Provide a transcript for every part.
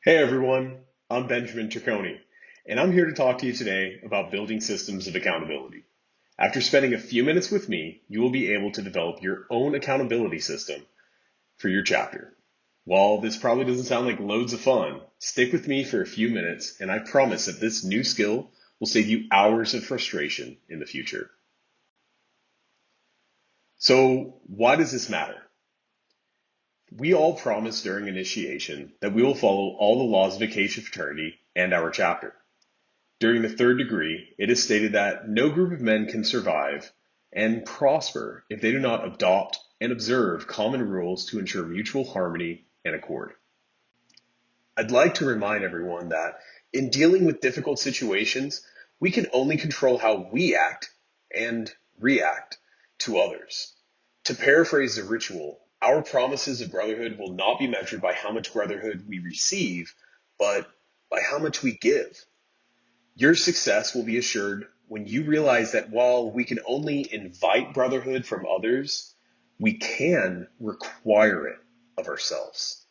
Hey everyone, I'm Benjamin Tricconi, and I'm here to talk to you today about building systems of accountability. After spending a few minutes with me, you will be able to develop your own accountability system for your chapter. While this probably doesn't sound like loads of fun, stick with me for a few minutes, and I promise that this new skill will save you hours of frustration in the future. So, why does this matter? We all promise during initiation that we will follow all the laws of Acacia Fraternity and our chapter. During the third degree, it is stated that no group of men can survive and prosper if they do not adopt and observe common rules to ensure mutual harmony and accord. I'd like to remind everyone that in dealing with difficult situations, we can only control how we act and react to others. To paraphrase the ritual, our promises of brotherhood will not be measured by how much brotherhood we receive, but by how much we give. Your success will be assured when you realize that while we can only invite brotherhood from others, we can require it of ourselves.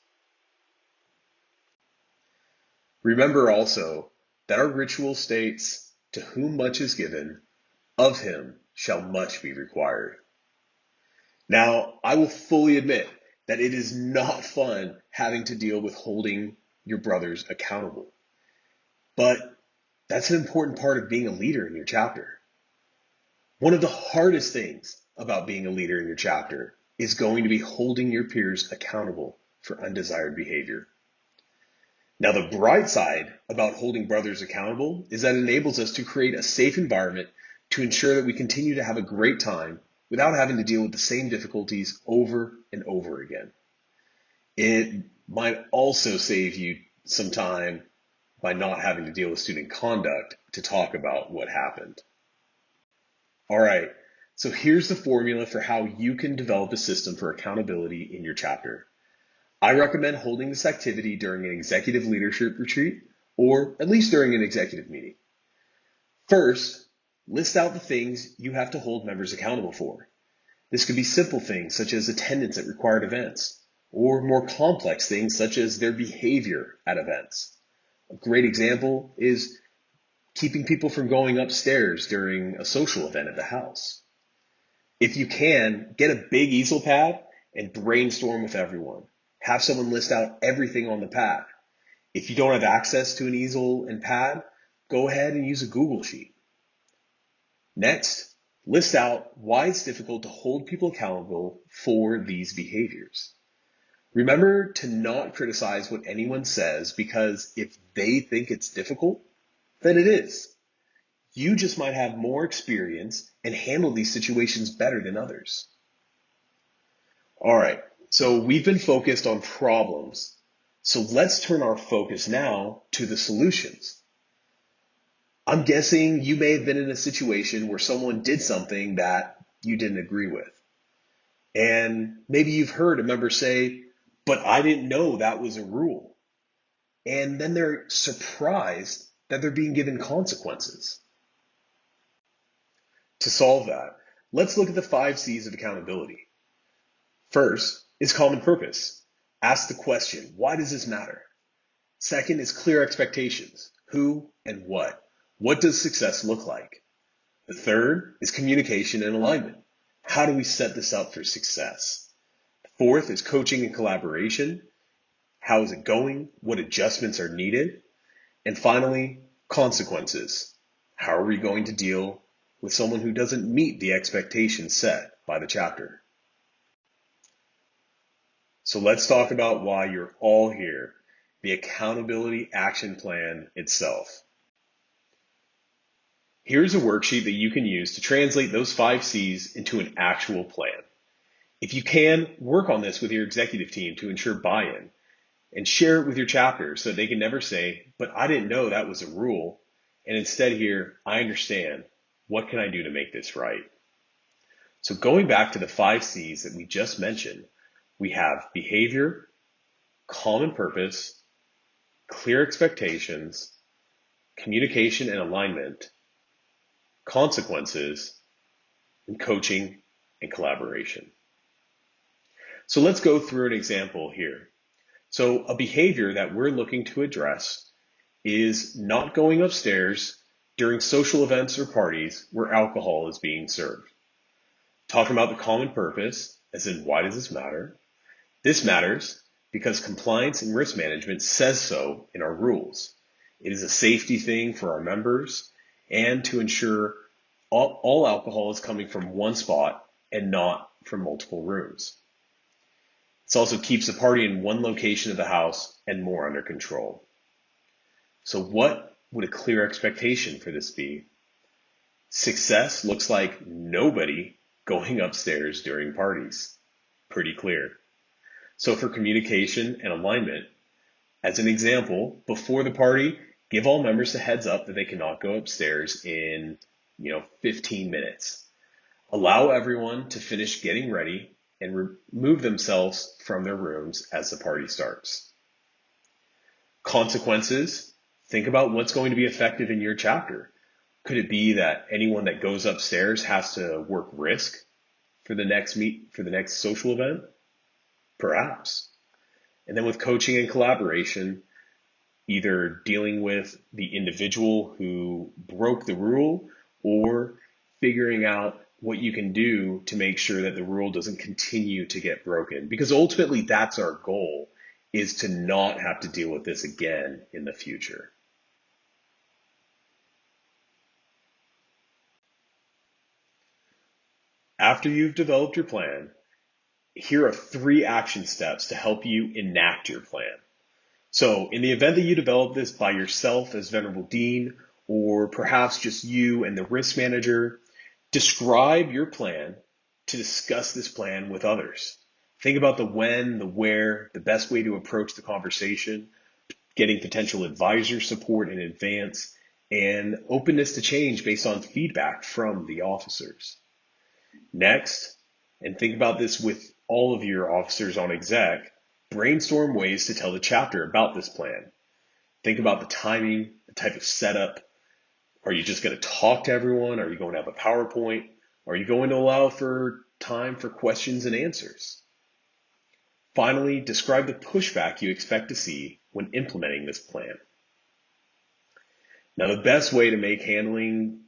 Remember also that our ritual states, "To whom much is given, of him shall much be required." Now, I will fully admit that it is not fun having to deal with holding your brothers accountable. But that's an important part of being a leader in your chapter. One of the hardest things about being a leader in your chapter is going to be holding your peers accountable for undesired behavior. Now, the bright side about holding brothers accountable is that it enables us to create a safe environment to ensure that we continue to have a great time without having to deal with the same difficulties over and over again. It might also save you some time by not having to deal with student conduct to talk about what happened. All right, so here's the formula for how you can develop a system for accountability in your chapter. I recommend holding this activity during an executive leadership retreat, or at least during an executive meeting. First, list out the things you have to hold members accountable for. This could be simple things such as attendance at required events, or more complex things such as their behavior at events. A great example is keeping people from going upstairs during a social event at the house. If you can, get a big easel pad and brainstorm with everyone. Have someone list out everything on the pad. If you don't have access to an easel and pad, go ahead and use a Google Sheet. Next, list out why it's difficult to hold people accountable for these behaviors. Remember to not criticize what anyone says, because if they think it's difficult, then it is. You just might have more experience and handle these situations better than others. All right, so we've been focused on problems. So let's turn our focus now to the solutions. I'm guessing you may have been in a situation where someone did something that you didn't agree with. And maybe you've heard a member say, "But I didn't know that was a rule." And then they're surprised that they're being given consequences. To solve that, let's look at the 5 C's of accountability. First is common purpose. Ask the question, why does this matter? Second is clear expectations. Who and what? What does success look like? The third is communication and alignment. How do we set this up for success? Fourth is coaching and collaboration. How is it going? What adjustments are needed? And finally, consequences. How are we going to deal with someone who doesn't meet the expectations set by the chapter? So let's talk about why you're all here, the accountability action plan itself. Here's a worksheet that you can use to translate those 5 C's into an actual plan. If you can, work on this with your executive team to ensure buy-in, and share it with your chapters so that they can never say, "But I didn't know that was a rule," and instead hear, "I understand. What can I do to make this right?" So going back to the 5 C's that we just mentioned, we have behavior, common purpose, clear expectations, communication and alignment, consequences, and coaching and collaboration. So let's go through an example here. So a behavior that we're looking to address is not going upstairs during social events or parties where alcohol is being served. Talking about the common purpose, as in why does this matter? This matters because compliance and risk management says so in our rules. It is a safety thing for our members and to ensure all alcohol is coming from one spot and not from multiple rooms. This also keeps the party in one location of the house and more under control. So what would a clear expectation for this be? Success looks like nobody going upstairs during parties. Pretty clear. So for communication and alignment, as an example, before the party, give all members a heads up that they cannot go upstairs in, 15 minutes. Allow everyone to finish getting ready and remove themselves from their rooms as the party starts. Consequences, think about what's going to be effective in your chapter. Could it be that anyone that goes upstairs has to work risk for the next social event? Perhaps. And then with coaching and collaboration, either dealing with the individual who broke the rule or figuring out what you can do to make sure that the rule doesn't continue to get broken. Because ultimately that's our goal, is to not have to deal with this again in the future. After you've developed your plan, here are 3 action steps to help you enact your plan. So in the event that you develop this by yourself as Venerable Dean, or perhaps just you and the risk manager, describe your plan to discuss this plan with others. Think about the when, the where, the best way to approach the conversation, getting potential advisor support in advance, and openness to change based on feedback from the officers. Next, and think about this with all of your officers on exec, brainstorm ways to tell the chapter about this plan. Think about the timing, the type of setup. Are you just going to talk to everyone? Are you going to have a PowerPoint? Are you going to allow for time for questions and answers? Finally, describe the pushback you expect to see when implementing this plan. Now, the best way to make handling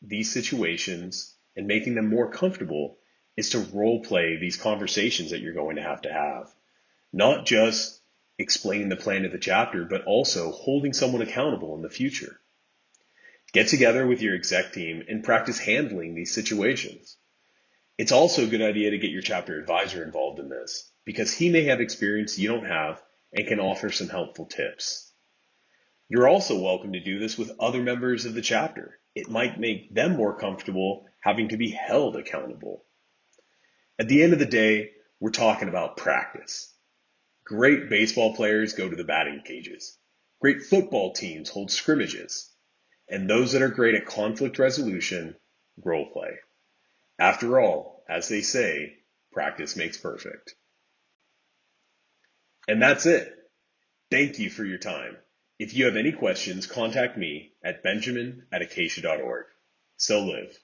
these situations and making them more comfortable is to role play these conversations that you're going to have. Not just explaining the plan to the chapter, but also holding someone accountable in the future. Get together with your exec team and practice handling these situations. It's also a good idea to get your chapter advisor involved in this, because he may have experience you don't have and can offer some helpful tips. You're also welcome to do this with other members of the chapter. It might make them more comfortable having to be held accountable. At the end of the day, we're talking about practice. Great baseball players go to the batting cages. Great football teams hold scrimmages. And those that are great at conflict resolution, role play. After all, as they say, practice makes perfect. And that's it. Thank you for your time. If you have any questions, contact me at benjamin@acacia.org. So live.